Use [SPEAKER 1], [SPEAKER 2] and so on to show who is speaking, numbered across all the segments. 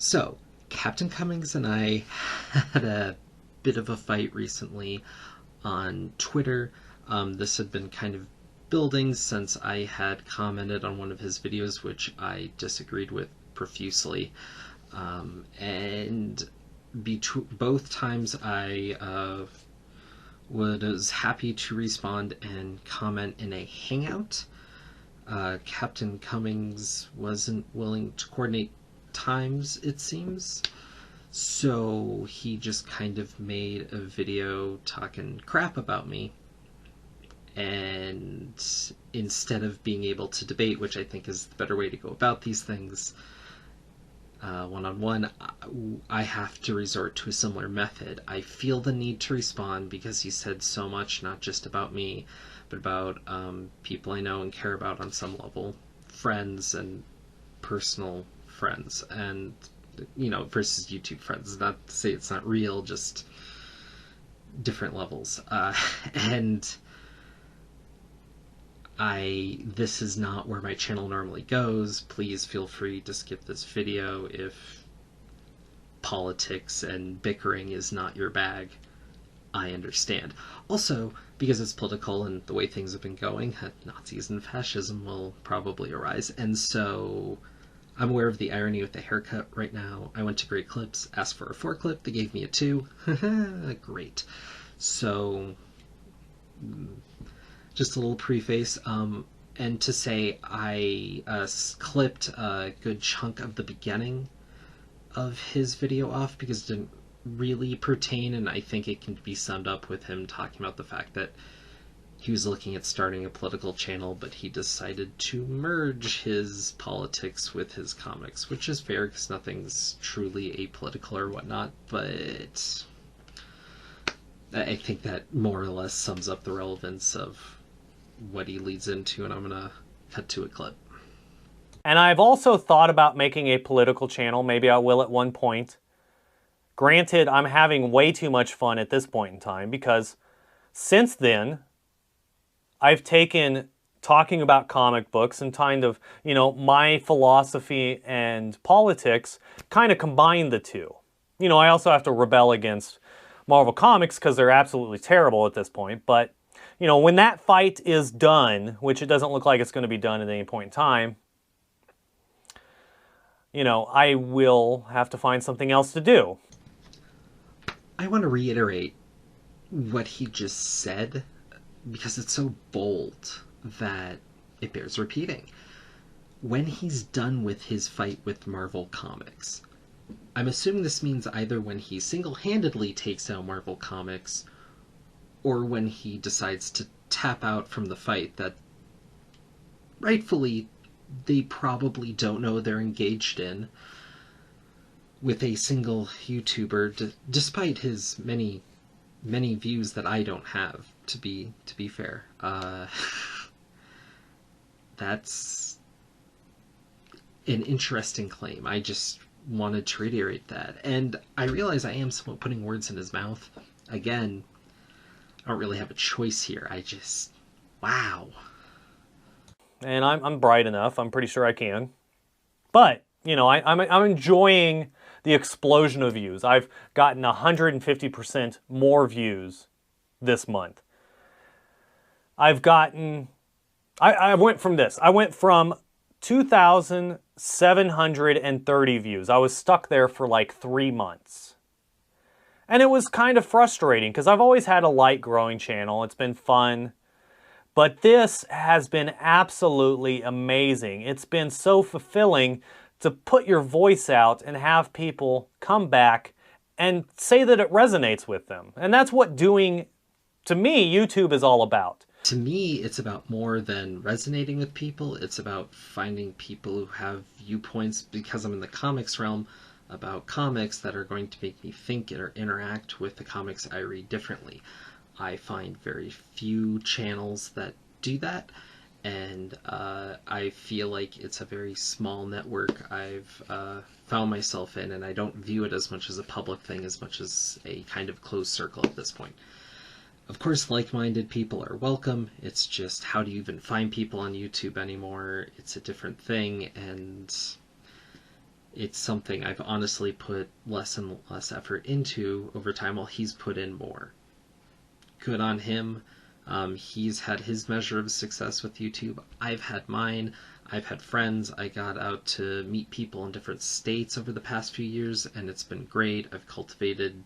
[SPEAKER 1] So, Captain Cummings and I had a bit of a fight recently on Twitter. This had been kind of building since I had commented on one of his videos, which I disagreed with profusely. And both times I was happy to respond and comment in a hangout. Captain Cummings wasn't willing to coordinate times, it seems. So he just kind of made a video talking crap about me. And instead of being able to debate, which I think is the better way to go about these things, one-on-one, I have to resort to a similar method. I feel the need to respond because he said so much, not just about me, but about people I know and care about on some level, friends and personal friends, and versus YouTube friends. Not to say it's not real, just different levels. And this is not where my channel normally goes. Please feel free to skip this video if politics and bickering is not your bag. I understand. Also, because it's political and the way things have been going, Nazis and fascism will probably arise. And so I'm aware of the irony with the haircut right now. I went to Great Clips, asked for a 4 clip, they gave me a 2. Great. So just a little preface, and to say I clipped a good chunk of the beginning of his video off because it didn't really pertain, and I think it can be summed up with him talking about the fact that he was looking at starting a political channel, but he decided to merge his politics with his comics, which is fair because nothing's truly apolitical or whatnot, but I think that more or less sums up the relevance of what he leads into, and I'm gonna cut to a clip.
[SPEAKER 2] And I've also thought about making a political channel. Maybe I will at one point. Granted, I'm having way too much fun at this point in time because since then, I've taken talking about comic books and kind of, my philosophy and politics, kind of combine the two. I also have to rebel against Marvel Comics because they're absolutely terrible at this point, but when that fight is done, which it doesn't look like it's going to be done at any point in time, I will have to find something else to do.
[SPEAKER 1] I want to reiterate what he just said because it's so bold that it bears repeating. When he's done with his fight with Marvel Comics, I'm assuming this means either when he single-handedly takes out Marvel Comics or when he decides to tap out from the fight that rightfully they probably don't know they're engaged in with a single YouTuber, despite his many views that I don't have, to be fair. That's an interesting claim. I just wanted to reiterate that. And I realize I am somewhat putting words in his mouth. Again, I don't really have a choice here. Wow.
[SPEAKER 2] And I'm bright enough. I'm pretty sure I can. But, I'm enjoying the explosion of views. I've gotten 150% more views this month. I went from 2,730 views. I was stuck there for like 3 months. And it was kind of frustrating because I've always had a light growing channel. It's been fun. But this has been absolutely amazing. It's been so fulfilling to put your voice out and have people come back and say that it resonates with them. And that's what to me, YouTube is all about.
[SPEAKER 1] To me, it's about more than resonating with people. It's about finding people who have viewpoints, because I'm in the comics realm, about comics that are going to make me think or interact with the comics I read differently. I find very few channels that do that, and I feel like it's a very small network I've found myself in, and I don't view it as much as a public thing as much as a kind of closed circle at this point. Of course, like-minded people are welcome. It's just, how do you even find people on YouTube anymore? It's a different thing, and it's something I've honestly put less and less effort into over time while he's put in more. Good on him. He's had his measure of success with YouTube. I've had mine. I've had friends. I got out to meet people in different states over the past few years, and it's been great. I've cultivated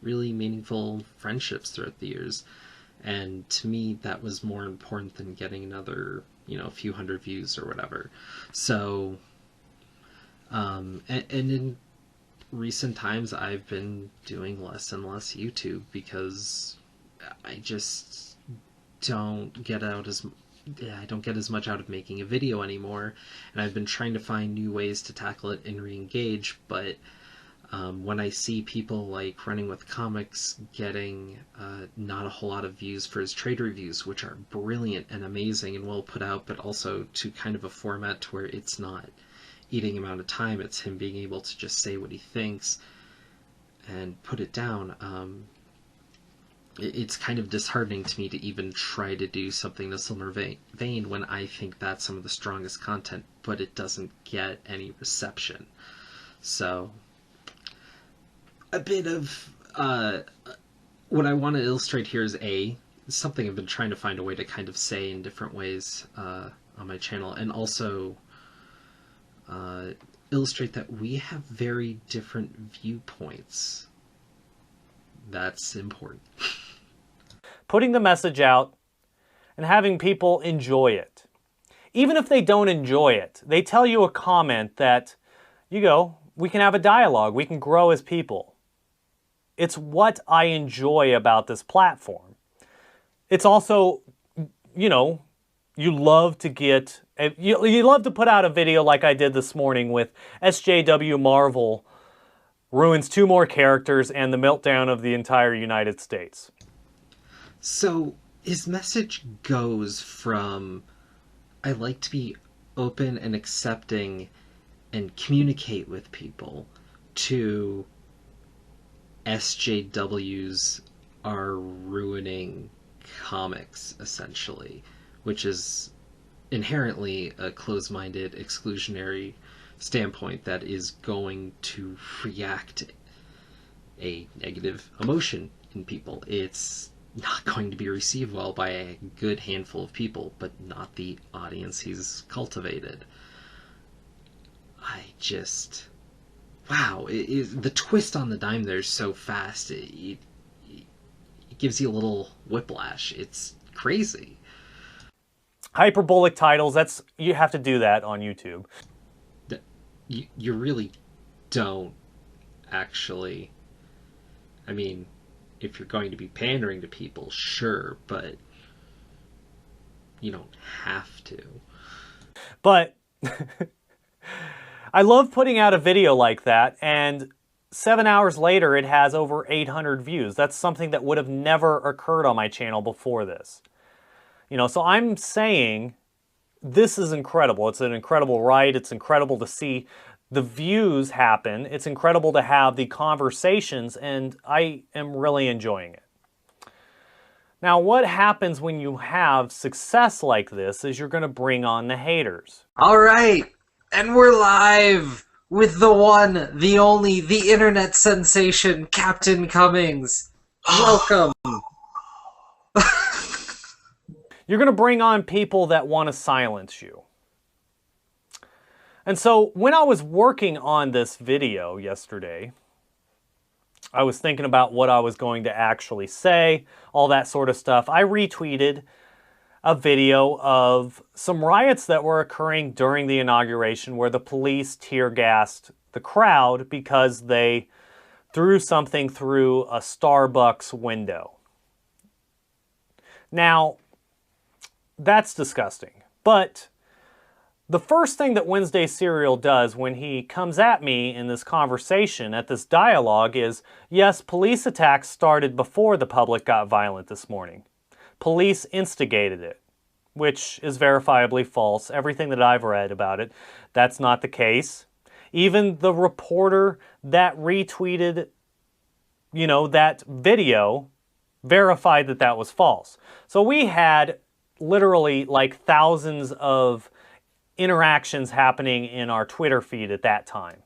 [SPEAKER 1] really meaningful friendships throughout the years. And to me, that was more important than getting another, few hundred views or whatever. So, and in recent times, I've been doing less and less YouTube because I just don't get out as I don't get as much out of making a video anymore, and I've been trying to find new ways to tackle it and re-engage. But when I see people like Running with Comics getting not a whole lot of views for his trade reviews, which are brilliant and amazing and well put out, but also to kind of a format to where it's not eating him out of time, it's him being able to just say what he thinks and put it down. It's kind of disheartening to me to even try to do something in a similar vein when I think that's some of the strongest content, but it doesn't get any reception. So, a bit of what I want to illustrate here is something I've been trying to find a way to kind of say in different ways on my channel, and also illustrate that we have very different viewpoints. That's important.
[SPEAKER 2] Putting the message out and having people enjoy it. Even if they don't enjoy it, they tell you a comment that, we can have a dialogue, we can grow as people. It's what I enjoy about this platform. It's also, you love to you love to put out a video like I did this morning with SJW Marvel ruins 2 more characters and the meltdown of the entire United States.
[SPEAKER 1] So his message goes from, I like to be open and accepting and communicate with people, to SJWs are ruining comics, essentially, which is inherently a closed-minded, exclusionary standpoint that is going to react a negative emotion in people. It's not going to be received well by a good handful of people, but not the audience he's cultivated. Wow, the twist on the dime there is so fast, it gives you a little whiplash. It's crazy.
[SPEAKER 2] Hyperbolic titles, you have to do that on YouTube.
[SPEAKER 1] You really don't, actually. I mean, if you're going to be pandering to people, sure, but you don't have to.
[SPEAKER 2] But I love putting out a video like that, and 7 hours later it has over 800 views. That's something that would have never occurred on my channel before this. So I'm saying this is incredible. It's an incredible ride. It's incredible to see the views happen. It's incredible to have the conversations, and I am really enjoying it. Now, what happens when you have success like this is you're going to bring on the haters.
[SPEAKER 1] All right, and we're live with the one, the only, the internet sensation, Capn Cummings. Welcome.
[SPEAKER 2] You're going to bring on people that want to silence you. And so when I was working on this video yesterday, I was thinking about what I was going to actually say, all that sort of stuff. I retweeted a video of some riots that were occurring during the inauguration where the police tear gassed the crowd because they threw something through a Starbucks window. Now, that's disgusting. But the first thing that Wednesday Serial does when he comes at me in this conversation, at this dialogue, is, yes, police attacks started before the public got violent this morning. Police instigated it, which is verifiably false. Everything that I've read about it, that's not the case. Even the reporter that retweeted, that video verified that that was false. So we had literally like thousands of interactions happening in our Twitter feed at that time.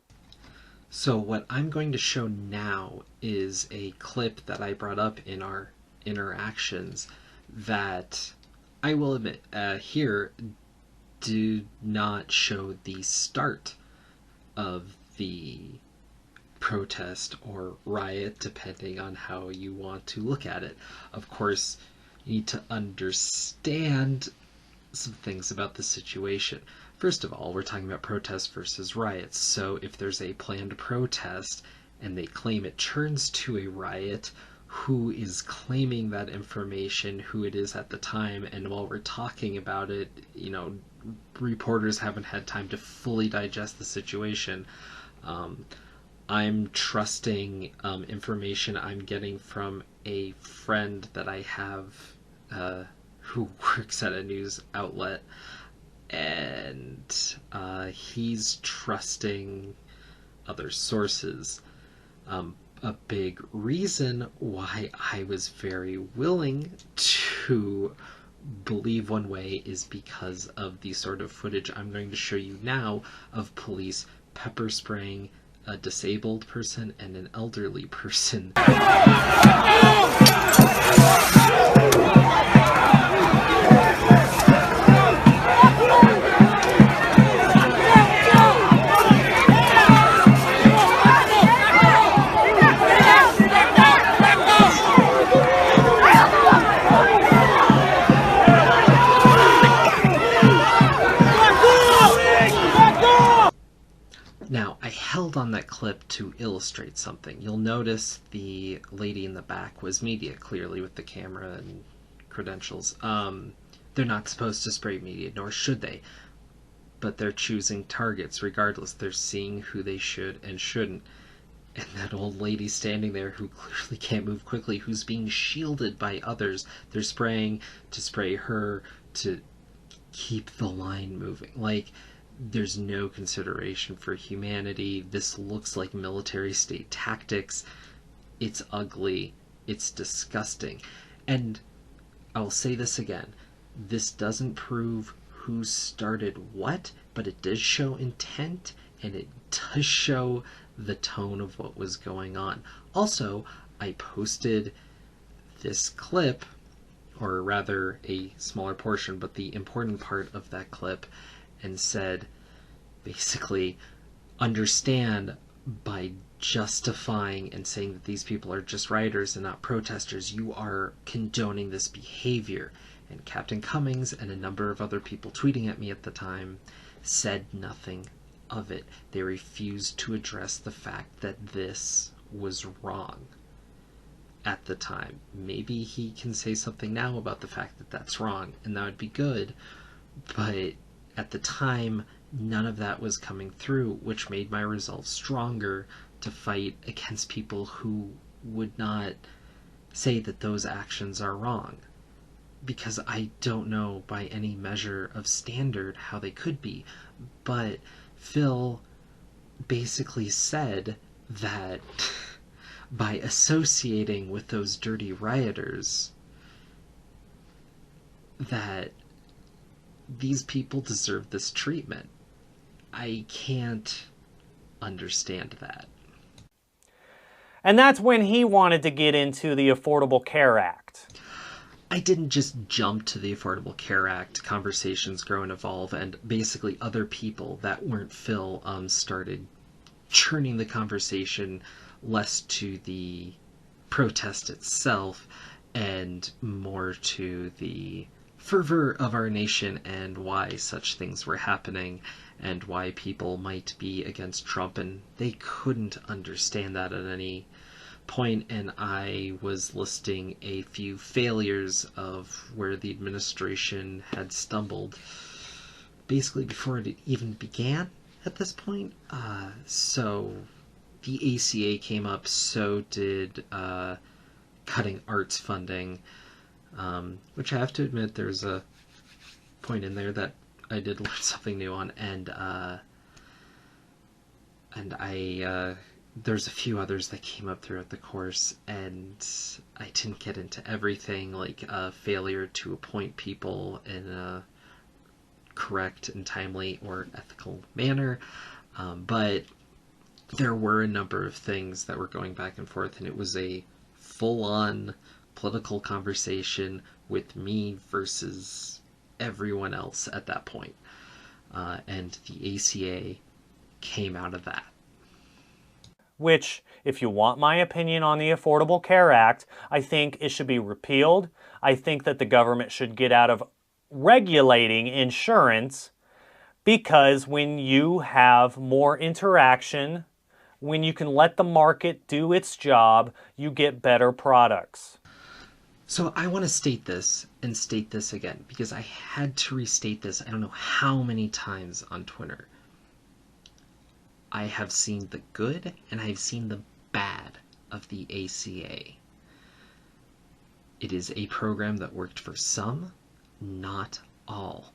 [SPEAKER 1] So what I'm going to show now is a clip that I brought up in our interactions that I will admit here do not show the start of the protest or riot, depending on how you want to look at it. Of course, you need to understand some things about the situation. First of all, we're talking about protests versus riots. So if there's a planned protest and they claim it turns to a riot, who is claiming that information, who it is at the time, and while we're talking about it, reporters haven't had time to fully digest the situation. I'm trusting information I'm getting from a friend that I have who works at a news outlet, and he's trusting other sources. A big reason why I was very willing to believe one way is because of the sort of footage I'm going to show you now of police pepper spraying a disabled person and an elderly person. Now, I held on that clip to illustrate something. You'll notice the lady in the back was media, clearly with the camera and credentials. They're not supposed to spray media, nor should they. But they're choosing targets regardless. They're seeing who they should and shouldn't. And that old lady standing there who clearly can't move quickly, who's being shielded by others. They're spraying to spray her to keep the line moving. Like, there's no consideration for humanity. This looks like military state tactics. It's ugly. It's disgusting. And I'll say this again. This doesn't prove who started what, but it does show intent, and it does show the tone of what was going on. Also, I posted this clip, or rather a smaller portion, but the important part of that clip, and said, basically, understand by justifying and saying that these people are just rioters and not protesters, you are condoning this behavior. And Capn Cummings and a number of other people tweeting at me at the time said nothing of it. They refused to address the fact that this was wrong at the time. Maybe he can say something now about the fact that that's wrong, and that would be good, but at the time, none of that was coming through, which made my resolve stronger to fight against people who would not say that those actions are wrong. Because I don't know by any measure of standard how they could be. But Phil basically said that by associating with those dirty rioters, that these people deserve this treatment. I can't understand that.
[SPEAKER 2] And that's when he wanted to get into the Affordable Care Act.
[SPEAKER 1] I didn't just jump to the Affordable Care Act. Conversations grow and evolve, and basically other people that weren't Phil started churning the conversation less to the protest itself and more to the fervor of our nation and why such things were happening and why people might be against Trump, and they couldn't understand that at any point. And I was listing a few failures of where the administration had stumbled basically before it even began at this point. So the ACA came up, so did cutting arts funding, which I have to admit there's a point in there that I did learn something new on, and I there's a few others that came up throughout the course, and I didn't get into everything, like failure to appoint people in a correct and timely or ethical manner, but there were a number of things that were going back and forth, and it was a full-on political conversation with me versus everyone else at that point. And the ACA came out of that.
[SPEAKER 2] Which, if you want my opinion on the Affordable Care Act, I think it should be repealed. I think that the government should get out of regulating insurance, because when you have more interaction, when you can let the market do its job, you get better products.
[SPEAKER 1] So I want to state this and state this again, because I had to restate this I don't know how many times on Twitter. I have seen the good and I have seen the bad of the ACA. It is a program that worked for some, not all.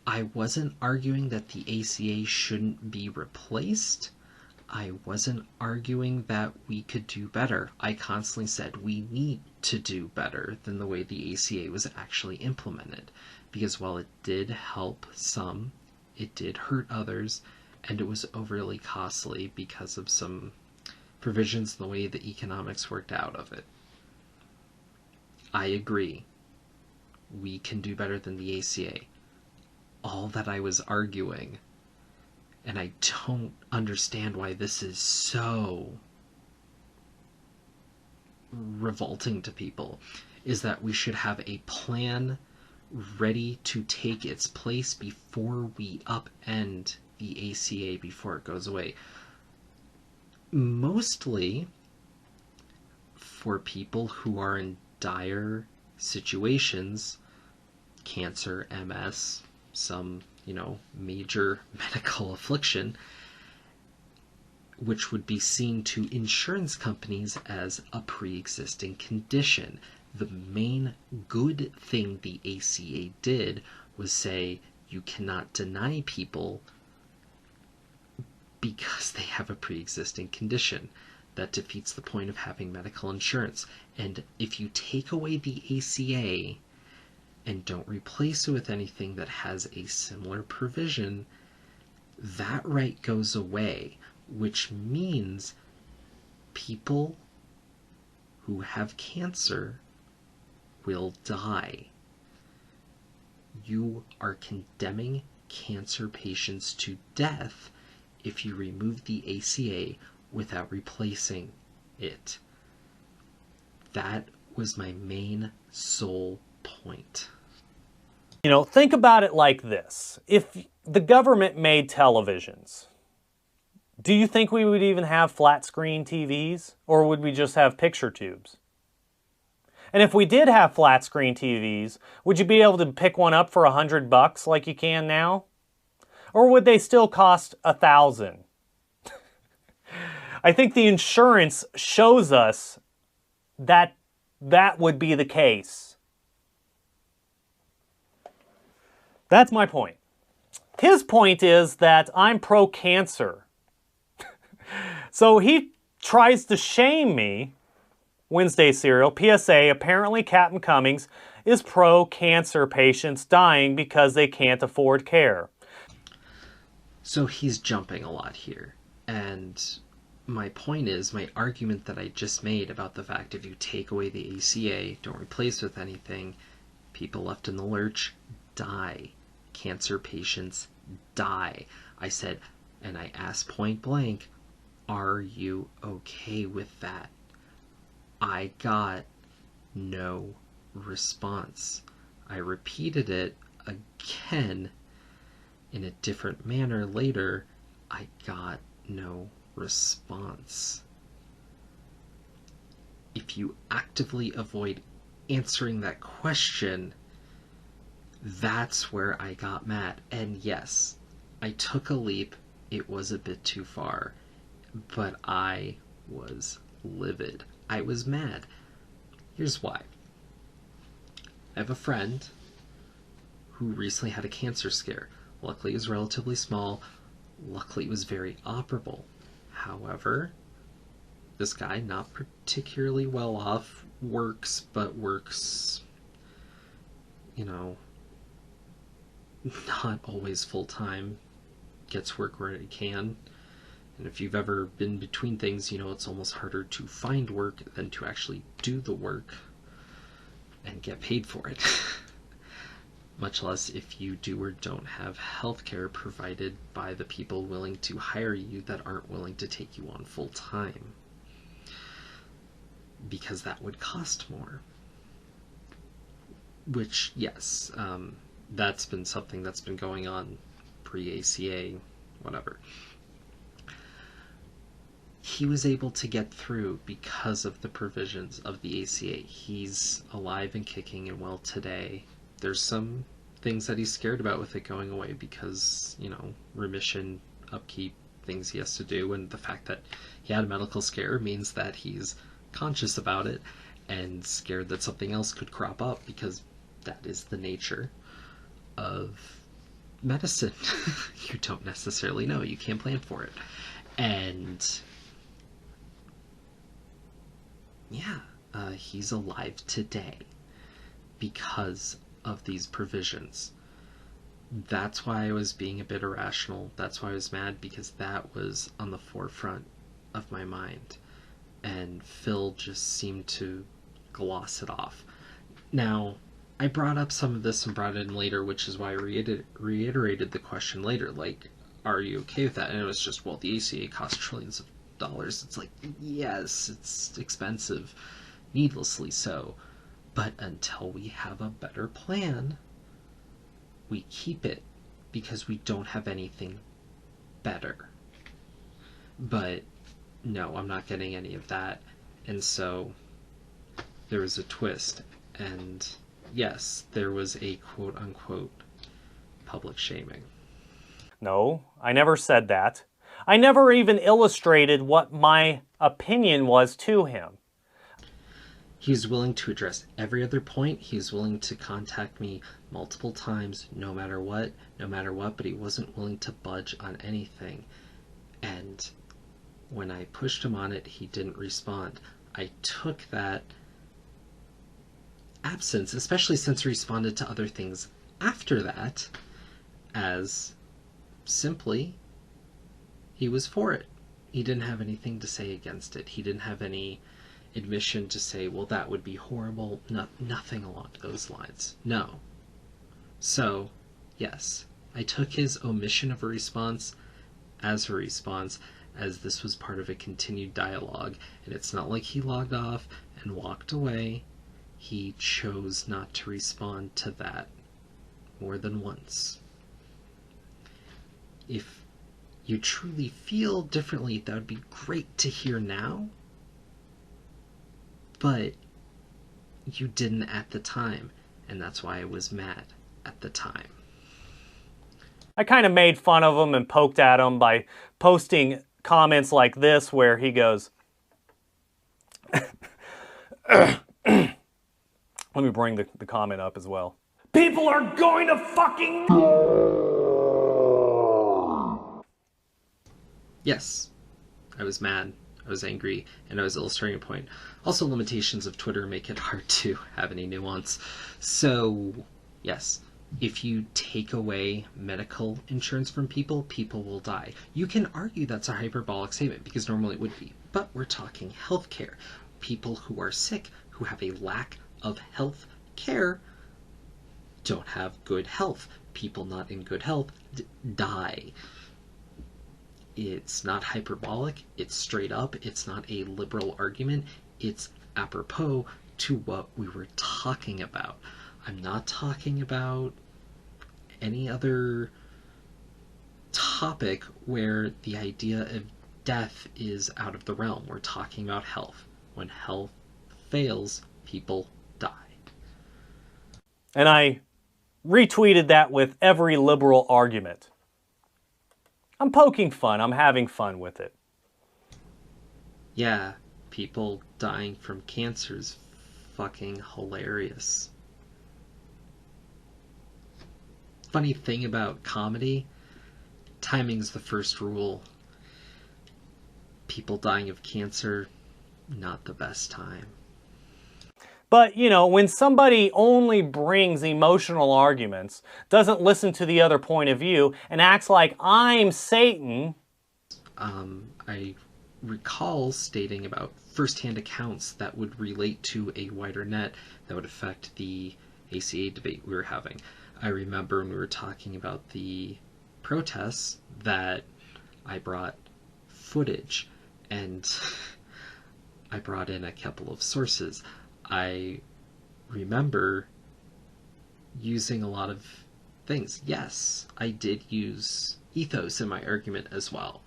[SPEAKER 1] I wasn't arguing that the ACA shouldn't be replaced. I wasn't arguing that we could do better. I constantly said we need to do better than the way the ACA was actually implemented. Because while it did help some, it did hurt others, and it was overly costly because of some provisions in the way the economics worked out of it. I agree. We can do better than the ACA. All that I was arguing, and I don't understand why this is so revolting to people, is that we should have a plan ready to take its place before we upend the ACA, before it goes away. Mostly for people who are in dire situations, cancer, MS, some, major medical affliction, which would be seen to insurance companies as a pre-existing condition. The main good thing the ACA did was say you cannot deny people because they have a pre-existing condition. That defeats the point of having medical insurance. And if you take away the ACA and don't replace it with anything that has a similar provision, that right goes away, which means people who have cancer will die. You are condemning cancer patients to death if you remove the ACA without replacing it. That was my main sole point.
[SPEAKER 2] Think about it like this. If the government made televisions, do you think we would even have flat screen TVs? Or would we just have picture tubes? And if we did have flat screen TVs, would you be able to pick one up for $100 like you can now? Or would they still cost $1,000? I think the insurance shows us that that would be the case. That's my point. His point is that I'm pro-cancer. So he tries to shame me. Wednesday Serial, PSA, apparently Capn Cummings is pro-cancer patients dying because they can't afford care.
[SPEAKER 1] So he's jumping a lot here. And my point is, my argument that I just made about the fact if you take away the ACA, don't replace with anything, people left in the lurch die. Cancer patients die. I said, and I asked point blank, are you okay with that? I got no response. I repeated it again in a different manner later. I got no response. If you actively avoid answering that question, that's where I got mad. And yes, I took a leap. It was a bit too far, but I was livid. I was mad. Here's why. I have a friend who recently had a cancer scare. Luckily, it was relatively small. Luckily, it was very operable. However, this guy, not particularly well off, works, not always full-time, gets work where he can, And if you've ever been between things, you know it's almost harder to find work than to actually do the work and get paid for it. Much less if you do or don't have healthcare provided by the people willing to hire you that aren't willing to take you on full time. Because that would cost more. Which, yes, that's been something that's been going on pre-ACA, whatever. He was able to get through because of the provisions of the ACA. He's alive and kicking and well today. There's some things that he's scared about with it going away because, you know, remission, upkeep, things he has to do, and the fact that he had a medical scare means that he's conscious about it and scared that something else could crop up, because that is the nature of medicine. You don't necessarily know. You can't plan for it. And yeah, he's alive today because of these provisions. That's why I was being a bit irrational. That's why I was mad, because that was on the forefront of my mind. And Phil just seemed to gloss it off. Now, I brought up some of this and brought it in later, which is why I reiterated the question later, like, are you okay with that? And it was just, well, the ACA costs trillions of dollars. It's like, yes, it's expensive, needlessly so. But until we have a better plan, we keep it because we don't have anything better. But no, I'm not getting any of that. And so there was a twist. And yes, there was a quote-unquote public shaming.
[SPEAKER 2] No, I never said that. I never even illustrated what my opinion was to him.
[SPEAKER 1] He's willing to address every other point. He's willing to contact me multiple times, no matter what, but he wasn't willing to budge on anything. And when I pushed him on it, he didn't respond. I took that absence, especially since he responded to other things after that, as simply he was for it. He didn't have anything to say against it. He didn't have any admission to say, well, that would be horrible. No, nothing along those lines. No. So, yes, I took his omission of a response as a response, as this was part of a continued dialogue, and it's not like he logged off and walked away. He chose not to respond to that more than once. If you truly feel differently, that would be great to hear now, but you didn't at the time, and that's why I was mad at the time.
[SPEAKER 2] I kind of made fun of him and poked at him by posting comments like this where he goes, let me bring the comment up as well. People are going to fucking...
[SPEAKER 1] Yes, I was mad, I was angry, and I was illustrating a point. Also, limitations of Twitter make it hard to have any nuance. So, yes, if you take away medical insurance from people, people will die. You can argue that's a hyperbolic statement, because normally it would be, but we're talking healthcare. People who are sick, who have a lack of health care, don't have good health. People not in good health die. It's not hyperbolic, it's straight up, it's not a liberal argument, it's apropos to what we were talking about. I'm not talking about any other topic where the idea of death is out of the realm. We're talking about health. When health fails, people die.
[SPEAKER 2] And I retweeted that with every liberal argument. I'm poking fun. I'm having fun with it.
[SPEAKER 1] Yeah, people dying from cancer is fucking hilarious. Funny thing about comedy, timing's the first rule. People dying of cancer, not the best time.
[SPEAKER 2] But, you know, when somebody only brings emotional arguments, doesn't listen to the other point of view, and acts like I'm Satan...
[SPEAKER 1] I recall stating about first-hand accounts that would relate to a wider net that would affect the ACA debate we were having. I remember when we were talking about the protests that I brought footage, and I brought in a couple of sources. I remember using a lot of things. Yes, I did use ethos in my argument as well,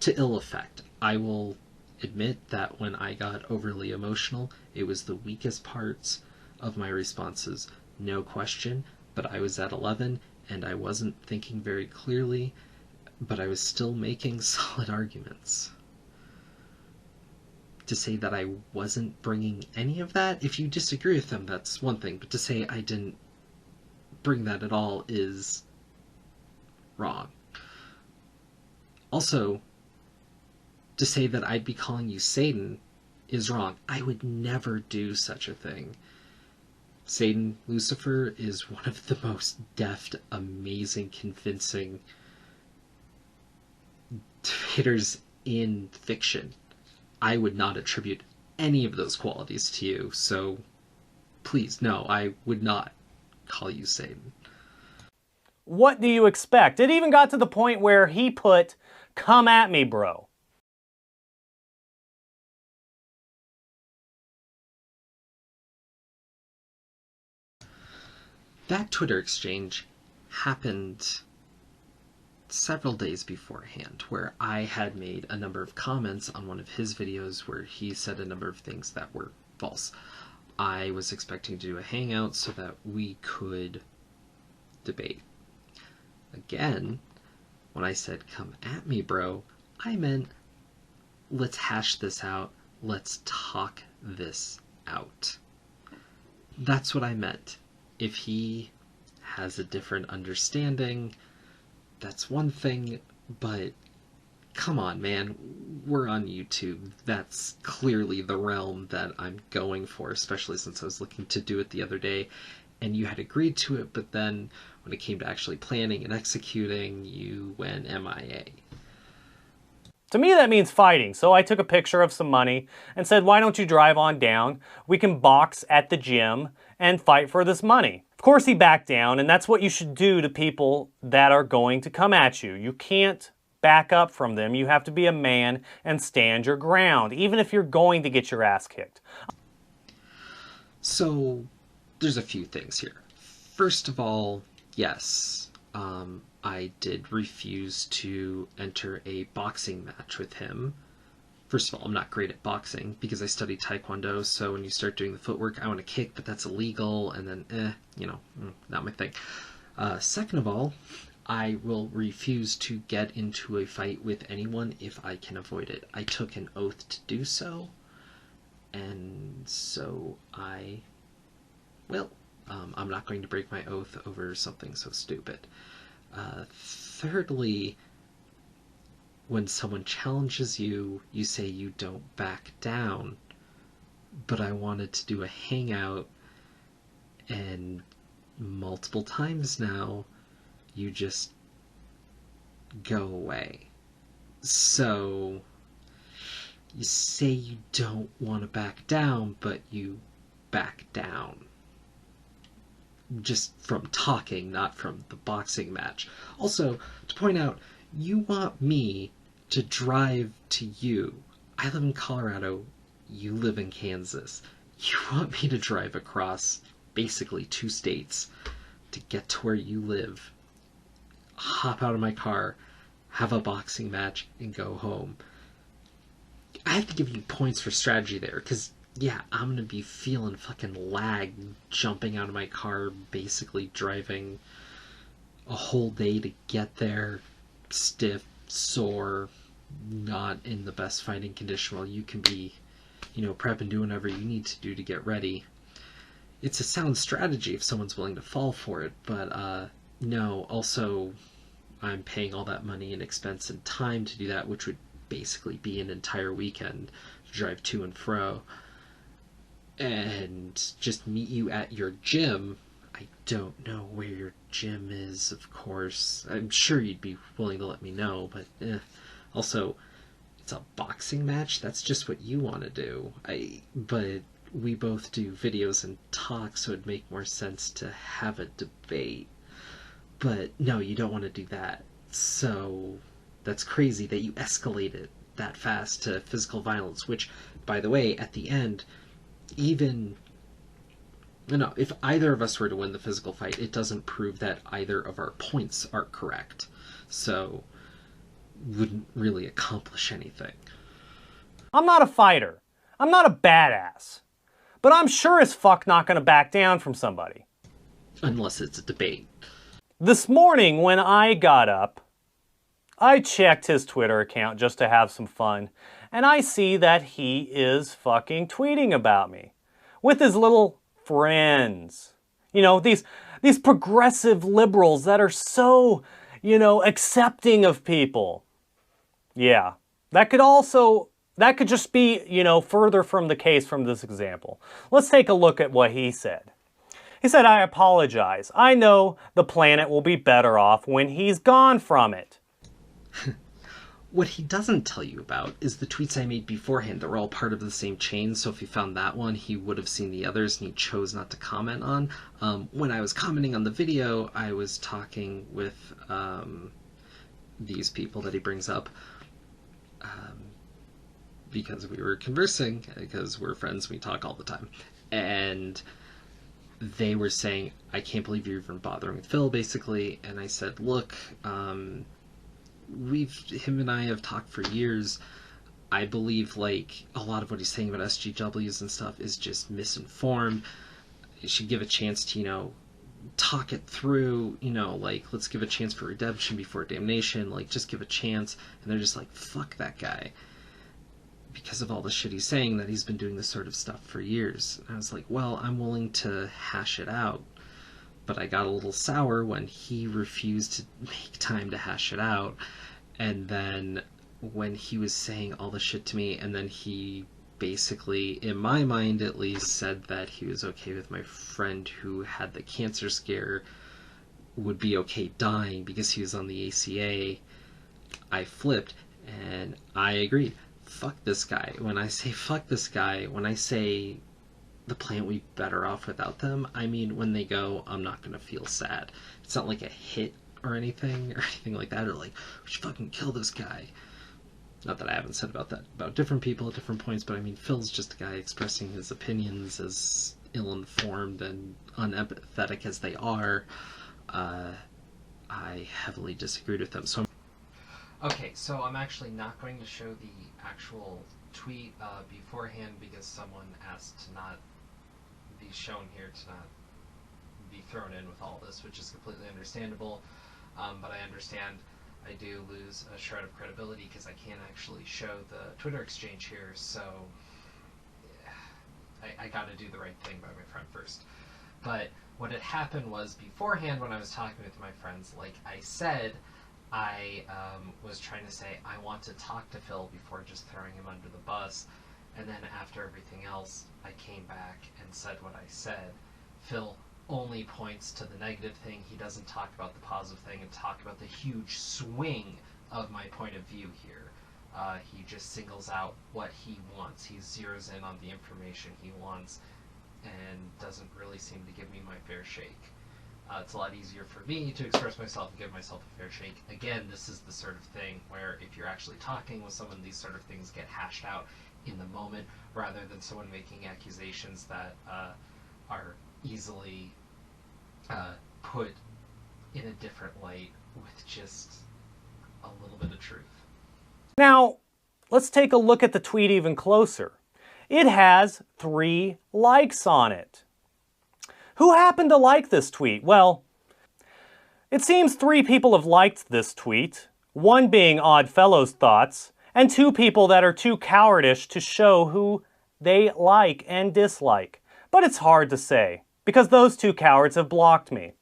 [SPEAKER 1] to ill effect. I will admit that when I got overly emotional, it was the weakest parts of my responses, no question, but I was at 11 and I wasn't thinking very clearly, but I was still making solid arguments. To say that I wasn't bringing any of that, if you disagree with them, that's one thing, but to say I didn't bring that at all is wrong. Also, to say that I'd be calling you Satan is wrong. I would never do such a thing. Satan, Lucifer, is one of the most deft, amazing, convincing debaters in fiction. I would not attribute any of those qualities to you, so please, no, I would not call you Satan.
[SPEAKER 2] What do you expect? It even got to the point where he put, "Come at me, bro."
[SPEAKER 1] That Twitter exchange happened several days beforehand, where I had made a number of comments on one of his videos where he said a number of things that were false. I was expecting to do a hangout so that we could debate. Again, when I said "come at me, bro," I meant let's hash this out, let's talk this out. That's what I meant. If he has a different understanding, that's one thing, but come on, man, we're on YouTube. That's clearly the realm that I'm going for, especially since I was looking to do it the other day, and you had agreed to it, but then when it came to actually planning and executing, you went MIA.
[SPEAKER 2] To me, that means fighting. So I took a picture of some money and said, why don't you drive on down? We can box at the gym and fight for this money. Of course, he backed down, and that's what you should do to people that are going to come at you. You can't back up from them. You have to be a man and stand your ground, even if you're going to get your ass kicked.
[SPEAKER 1] So there's a few things here. First of all, yes, I did refuse to enter a boxing match with him. First of all, I'm not great at boxing because I studied Taekwondo, so when you start doing the footwork, I want to kick, but that's illegal, and then, not my thing. Second of all, I will refuse to get into a fight with anyone if I can avoid it. I took an oath to do so, and so I will. I'm not going to break my oath over something so stupid. Thirdly, when someone challenges you, you say you don't back down. But I wanted to do a hangout, and multiple times now, you just go away. So, you say you don't want to back down, but you back down. Just from talking, not from the boxing match. Also, to point out, you want me to drive to you. I live in Colorado, you live in Kansas. You want me to drive across basically 2 states to get to where you live, hop out of my car, have a boxing match, and go home. I have to give you points for strategy there, because yeah, I'm gonna be feeling fucking lag jumping out of my car, basically driving a whole day to get there, stiff, sore, not in the best fighting condition, while you can be, prep and do whatever you need to do to get ready. It's a sound strategy if someone's willing to fall for it, but no, also I'm paying all that money and expense and time to do that, which would basically be an entire weekend to drive to and fro. And just meet you at your gym. I don't know where your gym is, of course. I'm sure you'd be willing to let me know, but Also, it's a boxing match. That's just what you want to do. But we both do videos and talk, so it'd make more sense to have a debate. But no, you don't want to do that. So that's crazy that you escalate it that fast to physical violence, which, by the way, at the end, even if either of us were to win the physical fight, it doesn't prove that either of our points are correct. So wouldn't really accomplish anything.
[SPEAKER 2] I'm not a fighter. I'm not a badass. But I'm sure as fuck not gonna back down from somebody.
[SPEAKER 1] Unless it's a debate.
[SPEAKER 2] This morning when I got up, I checked his Twitter account just to have some fun, and I see that he is fucking tweeting about me with his little friends. You know, these progressive liberals that are so, accepting of people. Yeah, that could just be, further from the case from this example. Let's take a look at what he said. He said, "I apologize. I know the planet will be better off when he's gone from it."
[SPEAKER 1] What he doesn't tell you about is the tweets I made beforehand that were all part of the same chain, so if he found that one, he would have seen the others, and he chose not to comment on. When I was commenting on the video, I was talking with these people that he brings up because we were conversing, because we're friends, we talk all the time. And they were saying, "I can't believe you're even bothering with Phil," basically. And I said, "Look, him and I have talked for years. I believe like a lot of what he's saying about SGWs and stuff is just misinformed. You should give a chance to, talk it through, like let's give a chance for redemption before damnation, like just give a chance." And they're just like, "Fuck that guy," because of all the shit he's saying, that he's been doing this sort of stuff for years. And I was like, well, I'm willing to hash it out. But I got a little sour when he refused to make time to hash it out. And then when he was saying all the shit to me, and then he basically, in my mind at least, said that he was okay with my friend who had the cancer scare would be okay dying because he was on the ACA, I flipped and I agreed. Fuck this guy. When I say fuck this guy, when I say the planet would be better off without them, I mean when they go, I'm not going to feel sad. It's not like a hit or anything like that, or like, we should fucking kill this guy. Not that I haven't said about that about different people at different points, but I mean, Phil's just a guy expressing his opinions, as ill-informed and unempathetic as they are. I heavily disagreed with them. Okay, so I'm actually not going to show the actual tweet beforehand because someone asked to not be shown here, to not be thrown in with all this, which is completely understandable. But I understand I do lose a shred of credibility because I can't actually show the Twitter exchange here, so I got to do the right thing by my friend first. But what had happened was, beforehand when I was talking with my friends, like I said, I was trying to say I want to talk to Phil before just throwing him under the bus, and then after everything else, I came back and said what I said. Phil only points to the negative thing. He doesn't talk about the positive thing and talk about the huge swing of my point of view here. He just singles out what he wants. He zeroes in on the information he wants and doesn't really seem to give me my fair shake. It's a lot easier for me to express myself and give myself a fair shake. Again, this is the sort of thing where if you're actually talking with someone, these sort of things get hashed out in the moment, rather than someone making accusations that are easily put in a different light with just a little bit of truth.
[SPEAKER 2] Now, let's take a look at the tweet even closer. It has 3 likes on it. Who happened to like this tweet? Well, it seems 3 people have liked this tweet, 1 being Oddfellow's Thoughts, and 2 people that are too cowardish to show who they like and dislike. But it's hard to say, because those 2 cowards have blocked me.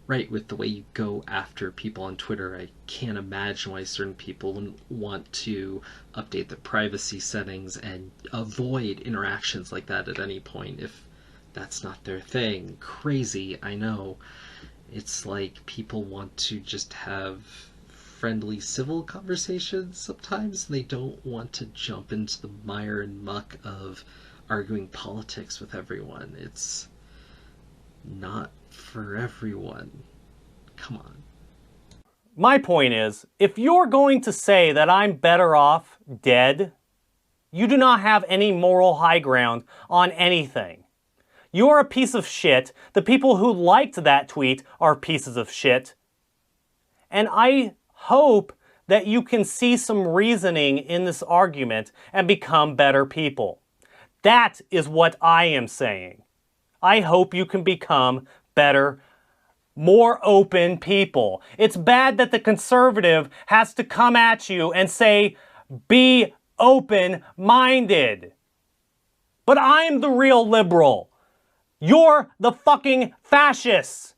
[SPEAKER 1] Right, with the way you go after people on Twitter, I can't imagine why certain people wouldn't want to update their privacy settings and avoid interactions like that at any point if that's not their thing. Crazy, I know. It's like people want to just have friendly, civil conversations sometimes. They don't want to jump into the mire and muck of arguing politics with everyone. It's not for everyone. Come on.
[SPEAKER 2] My point is, if you're going to say that I'm better off dead, you do not have any moral high ground on anything. You're a piece of shit. The people who liked that tweet are pieces of shit. And I hope that you can see some reasoning in this argument and become better people. That is what I am saying. I hope you can become better, more open people. It's bad that the conservative has to come at you and say, be open-minded. But I'm the real liberal. You're the fucking fascists.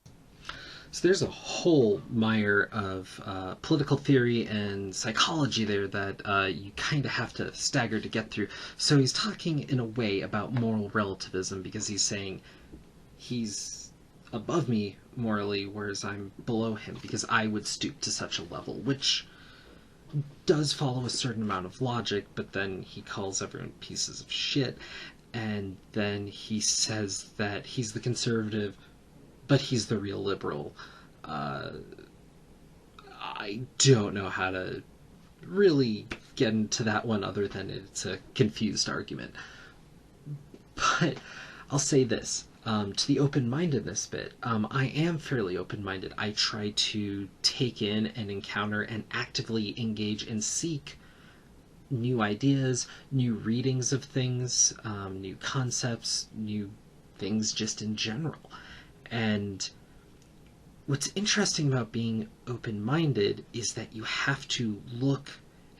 [SPEAKER 1] So there's a whole mire of political theory and psychology there that you kind of have to stagger to get through. So he's talking in a way about moral relativism because he's saying he's above me morally, whereas I'm below him because I would stoop to such a level, which does follow a certain amount of logic, but then he calls everyone pieces of shit, and then he says that he's the conservative, but he's the real liberal. I don't know how to really get into that one other than it's a confused argument. But I'll say this. To the open-mindedness bit, I am fairly open-minded. I try to take in and encounter and actively engage and seek new ideas, new readings of things, new concepts, new things just in general. And what's interesting about being open-minded is that you have to look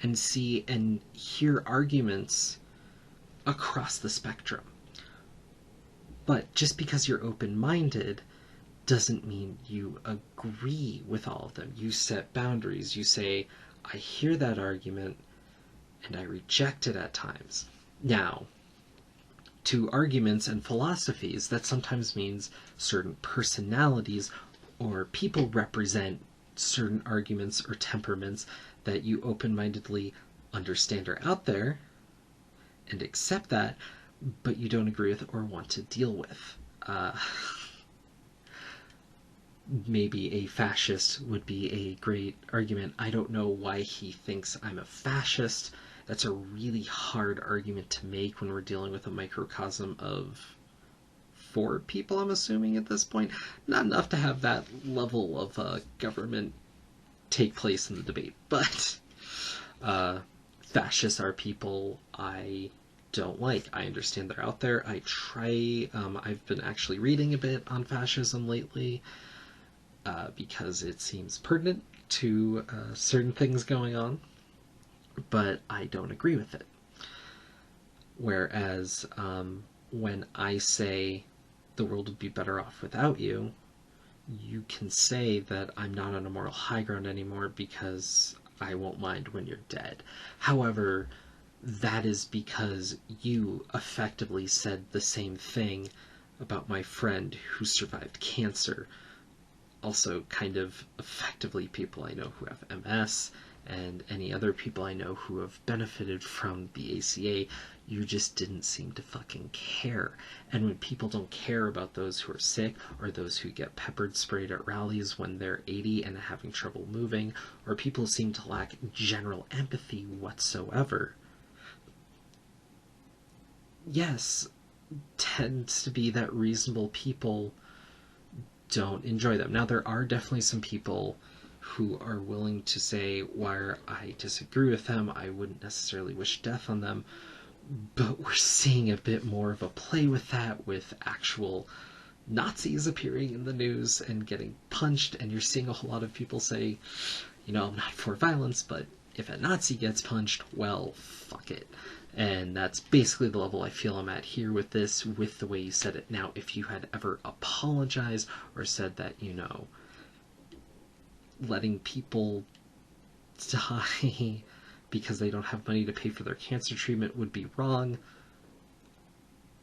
[SPEAKER 1] and see and hear arguments across the spectrum. But just because you're open-minded doesn't mean you agree with all of them. You set boundaries. You say, I hear that argument and I reject it at times. Now, to arguments and philosophies, that sometimes means certain personalities or people represent certain arguments or temperaments that you open-mindedly understand are out there and accept that, but you don't agree with or want to deal with. Maybe a fascist would be a great argument. I don't know why he thinks I'm a fascist. That's a really hard argument to make when we're dealing with a microcosm of 4 people, I'm assuming, at this point. Not enough to have that level of government take place in the debate. But fascists are people I don't like. I understand they're out there. I try. I've been actually reading a bit on fascism lately because it seems pertinent to certain things going on, but I don't agree with it. Whereas when I say the world would be better off without you, you can say that I'm not on a moral high ground anymore because I won't mind when you're dead. However, that is because you effectively said the same thing about my friend who survived cancer. Also, kind of effectively people I know who have MS and any other people I know who have benefited from the ACA. You just didn't seem to fucking care. And when people don't care about those who are sick, or those who get peppered sprayed at rallies when they're 80 and having trouble moving, or people seem to lack general empathy whatsoever, yes, tends to be that reasonable people don't enjoy them. Now, there are definitely some people who are willing to say, where I disagree with them, I wouldn't necessarily wish death on them, but we're seeing a bit more of a play with that, with actual Nazis appearing in the news and getting punched, and you're seeing a whole lot of people say, I'm not for violence, but if a Nazi gets punched, well, fuck it. And that's basically the level I feel I'm at here with this, with the way you said it. Now, if you had ever apologized or said that, letting people die because they don't have money to pay for their cancer treatment would be wrong,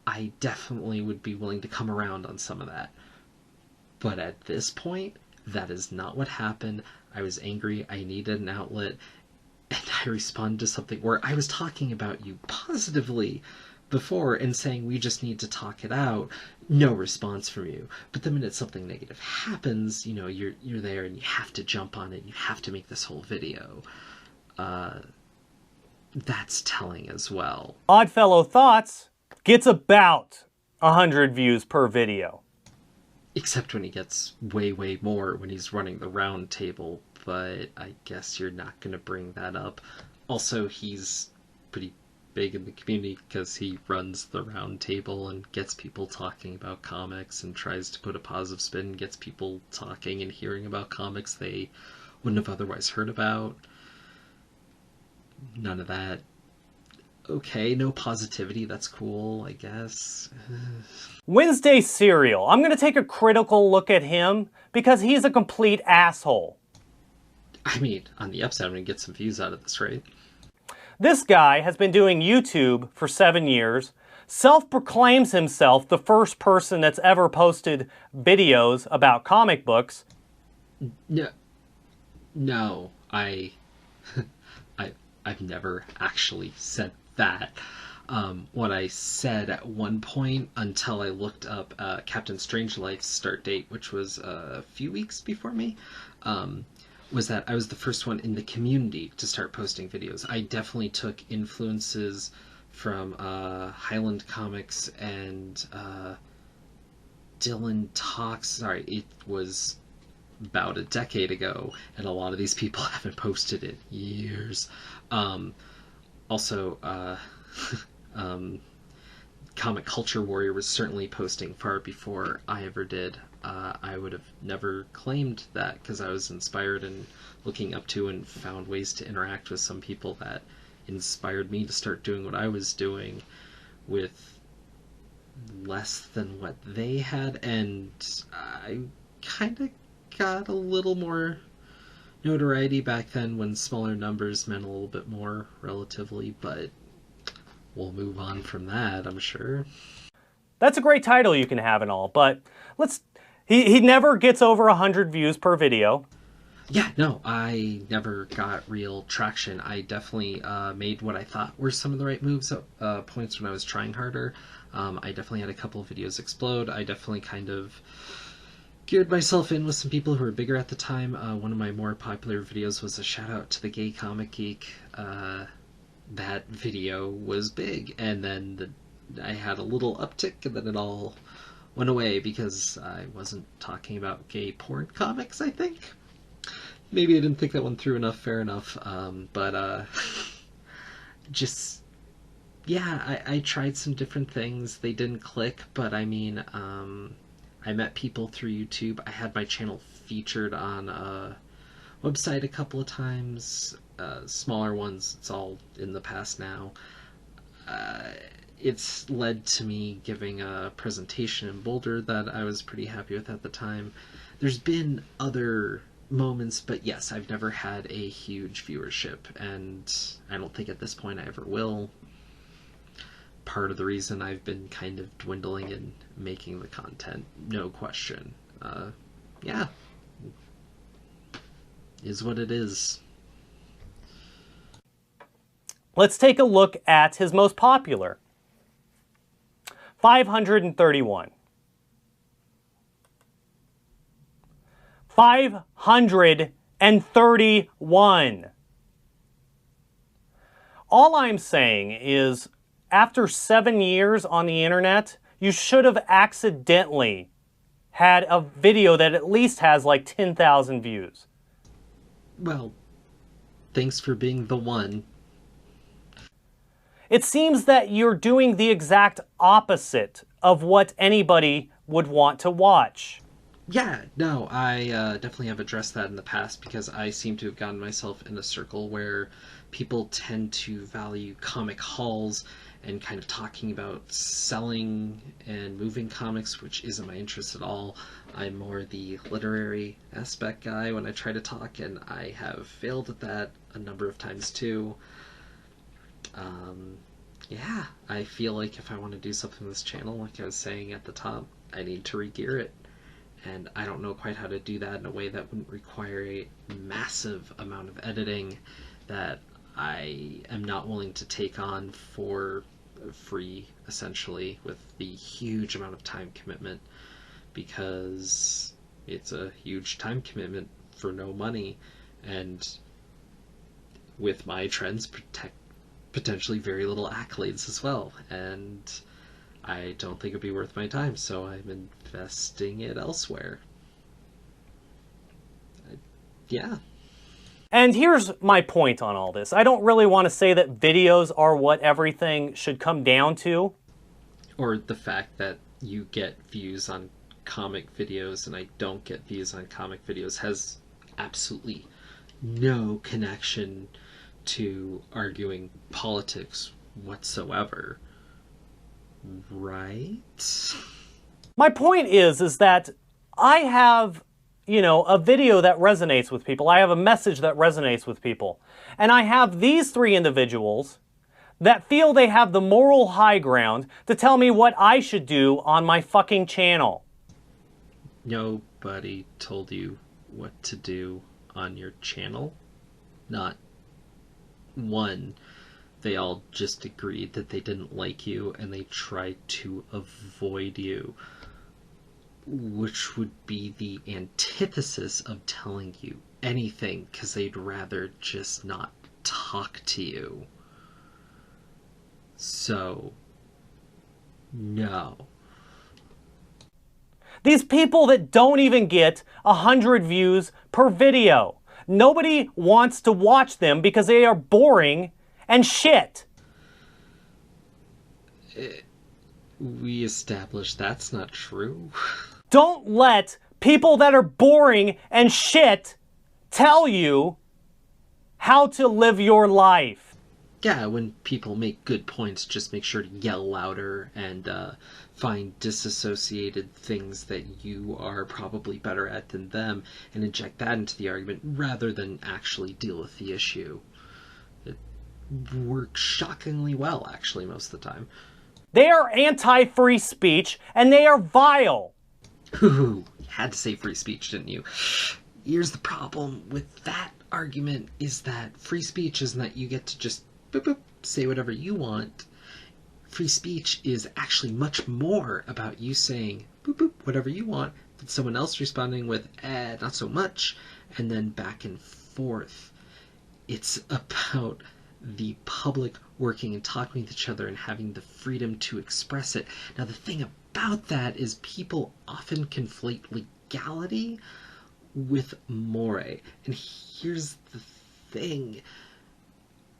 [SPEAKER 1] I definitely would be willing to come around on some of that. But at this point, that is not what happened. I was angry, I needed an outlet, and I responded to something where I was talking about you positively before and saying we just need to talk it out. No response from you. But the minute something negative happens, you're there and you have to jump on it. You have to make this whole video. That's telling as well.
[SPEAKER 2] Oddfellow Thoughts gets about 100 views per video.
[SPEAKER 1] Except when he gets way, way more when he's running the round table, but I guess you're not going to bring that up. Also, he's pretty big in the community because he runs the round table and gets people talking about comics and tries to put a positive spin, gets people talking and hearing about comics they wouldn't have otherwise heard about. None of that. Okay, no positivity, that's cool, I guess.
[SPEAKER 2] Wednesday Serial. I'm going to take a critical look at him because he's a complete asshole.
[SPEAKER 1] I mean, on the upside, I'm going to get some views out of this, right?
[SPEAKER 2] This guy has been doing YouTube for 7 years, self-proclaims himself the first person that's ever posted videos about comic books.
[SPEAKER 1] No, I've never actually said that. What I said at one point, until I looked up Captain Strangelife's start date, which was a few weeks before me, was that I was the first one in the community to start posting videos. I definitely took influences from Highland Comics and Dylan Talks. Sorry, it was about a decade ago, and a lot of these people haven't posted in years. Also, Comic Culture Warrior was certainly posting far before I ever did. I would have never claimed that because I was inspired and looking up to and found ways to interact with some people that inspired me to start doing what I was doing with less than what they had, and I kind of got a little more notoriety back then when smaller numbers meant a little bit more relatively, but we'll move on from that, I'm sure.
[SPEAKER 2] That's a great title you can have and all, but he never gets over 100 views per video.
[SPEAKER 1] Yeah, no, I never got real traction. I definitely made what I thought were some of the right moves at points when I was trying harder. I definitely had a couple of videos explode. I definitely kind of geared myself in with some people who were bigger at the time. One of my more popular videos was a shout out to the Gay Comic Geek. That video was big, and then I had a little uptick, and then it all went away because I wasn't talking about gay porn comics, I think. Maybe I didn't think that one through enough, fair enough. But just, yeah, I tried some different things. They didn't click, but I mean, I met people through YouTube. I had my channel featured on a website a couple of times. Smaller ones, it's all in the past now. It's led to me giving a presentation in Boulder that I was pretty happy with at the time. There's been other moments, but yes, I've never had a huge viewership, and I don't think at this point I ever will. Part of the reason I've been kind of dwindling and making the content, no question. Yeah, is what it is.
[SPEAKER 2] Let's take a look at his most popular. 531. 531. All I'm saying is, after 7 years on the internet, you should have accidentally had a video that at least has like 10,000 views.
[SPEAKER 1] Well, thanks for being the one.
[SPEAKER 2] It seems that you're doing the exact opposite of what anybody would want to watch.
[SPEAKER 1] Yeah, no, I definitely have addressed that in the past because I seem to have gotten myself in a circle where people tend to value comic hauls and kind of talking about selling and moving comics, which isn't my interest at all. I'm more the literary aspect guy when I try to talk, and I have failed at that a number of times too. Yeah, I feel like if I want to do something with this channel, like I was saying at the top, I need to re-gear it. and I don't know quite how to do that in a way that wouldn't require a massive amount of editing that I am not willing to take on for free, essentially, with the huge amount of time commitment, because it's a huge time commitment for no money, and with my trends potentially very little accolades as well, and I don't think it'd be worth my time, so I'm investing it elsewhere. Yeah.
[SPEAKER 2] And here's my point on all this. I don't really want to say that videos are what everything should come down to.
[SPEAKER 1] Or the fact that you get views on comic videos and I don't get views on comic videos has absolutely no connection to arguing politics whatsoever. Right?
[SPEAKER 2] My point is that I have, a video that resonates with people. I have a message that resonates with people. And I have these three individuals that feel they have the moral high ground to tell me what I should do on my fucking channel.
[SPEAKER 1] Nobody told you what to do on your channel. Not one. They all just agreed that they didn't like you and they tried to avoid you, which would be the antithesis of telling you anything, because they'd rather just not talk to you. So, no.
[SPEAKER 2] These people that don't even get 100 views per video. Nobody wants to watch them because they are boring and shit.
[SPEAKER 1] We established that's not true.
[SPEAKER 2] Don't let people that are boring and shit tell you how to live your life.
[SPEAKER 1] Yeah, when people make good points, just make sure to yell louder and find disassociated things that you are probably better at than them and inject that into the argument rather than actually deal with the issue. It works shockingly well, actually, most of the time.
[SPEAKER 2] They are anti-free speech and they are vile.
[SPEAKER 1] Ooh, you had to say free speech, didn't you? Here's the problem with that argument is that free speech isn't that you get to just boop, boop, say whatever you want. Free speech is actually much more about you saying boop, boop, whatever you want, and someone else responding with not so much, and then back and forth. It's about the public working and talking with each other and having the freedom to express it. Now, the thing about that is people often conflate legality with more. And here's the thing.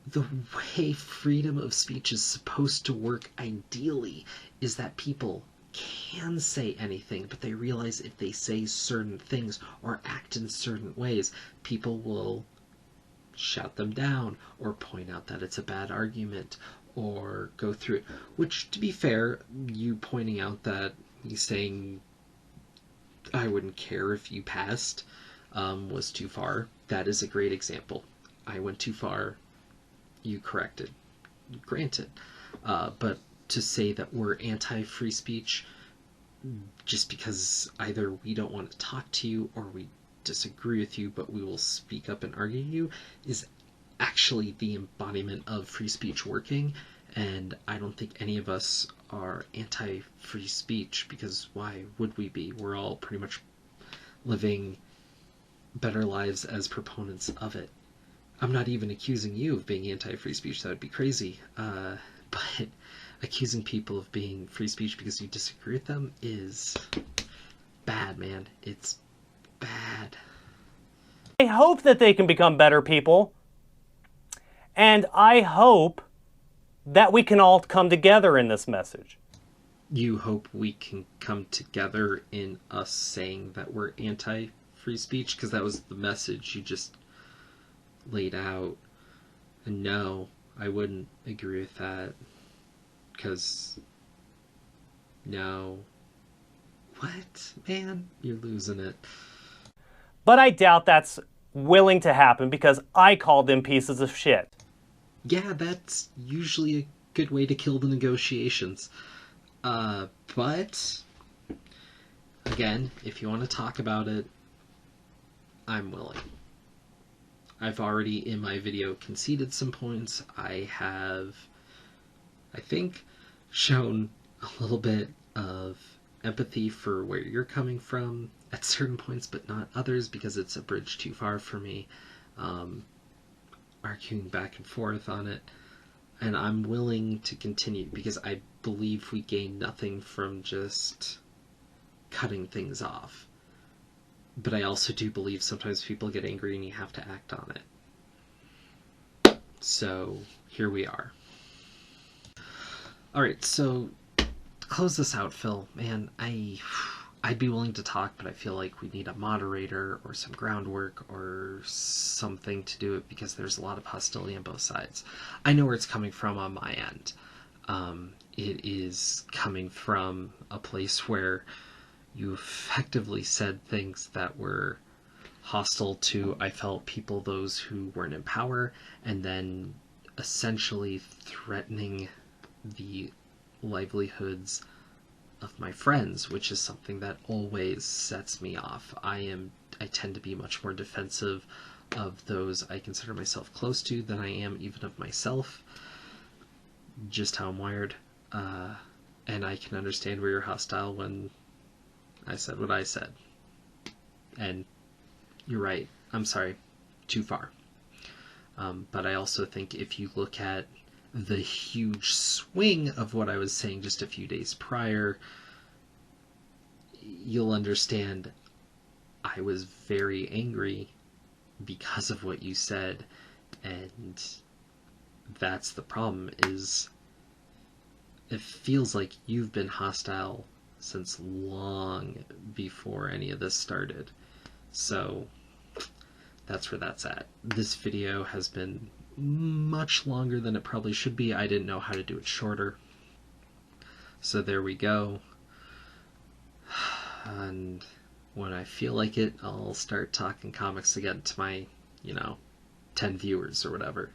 [SPEAKER 1] The way freedom of speech is supposed to work ideally is that people can say anything, but they realize if they say certain things or act in certain ways, people will shout them down or point out that it's a bad argument or go through it. Which, to be fair, you pointing out that he's saying I wouldn't care if you passed was too far. That is a great example. I went too far. You corrected. Granted. But to say that we're anti-free speech just because either we don't want to talk to you or we disagree with you, but we will speak up and argue you, is actually the embodiment of free speech working. And I don't think any of us are anti-free speech, because why would we be? We're all pretty much living better lives as proponents of it. I'm not even accusing you of being anti-free speech. That would be crazy. But accusing people of being free speech because you disagree with them is bad, man. It's bad.
[SPEAKER 2] I hope that they can become better people. And I hope that we can all come together in this message.
[SPEAKER 1] You hope we can come together in us saying that we're anti-free speech? Because that was the message you just laid out. And no, I wouldn't agree with that. Because no. What? Man, you're losing it.
[SPEAKER 2] But I doubt that's willing to happen because I called them pieces of shit.
[SPEAKER 1] Yeah, that's usually a good way to kill the negotiations. But Again, if you want to talk about it, I'm willing. I've already in my video conceded some points. I have, I think, shown a little bit of empathy for where you're coming from at certain points, but not others, because it's a bridge too far for me, arguing back and forth on it. And I'm willing to continue because I believe we gain nothing from just cutting things off. But I also do believe sometimes people get angry and you have to act on it. So here we are. Alright, so to close this out, Phil, man, I'd be willing to talk, but I feel like we need a moderator or some groundwork or something to do it because there's a lot of hostility on both sides. I know where it's coming from on my end. It is coming from a place where you effectively said things that were hostile to, I felt, people, those who weren't in power, and then essentially threatening the livelihoods of my friends, which is something that always sets me off. I tend to be much more defensive of those I consider myself close to than I am even of myself. Just how I'm wired. And I can understand where you're hostile when I said what I said. And you're right. I'm sorry. Too far. But I also think if you look at the huge swing of what I was saying just a few days prior, you'll understand I was very angry because of what you said, and that's the problem, is it feels like you've been hostile since long before any of this started. So that's where that's at. This video has been much longer than it probably should be. I didn't know how to do it shorter. So there we go. And when I feel like it, I'll start talking comics again to my, 10 viewers or whatever.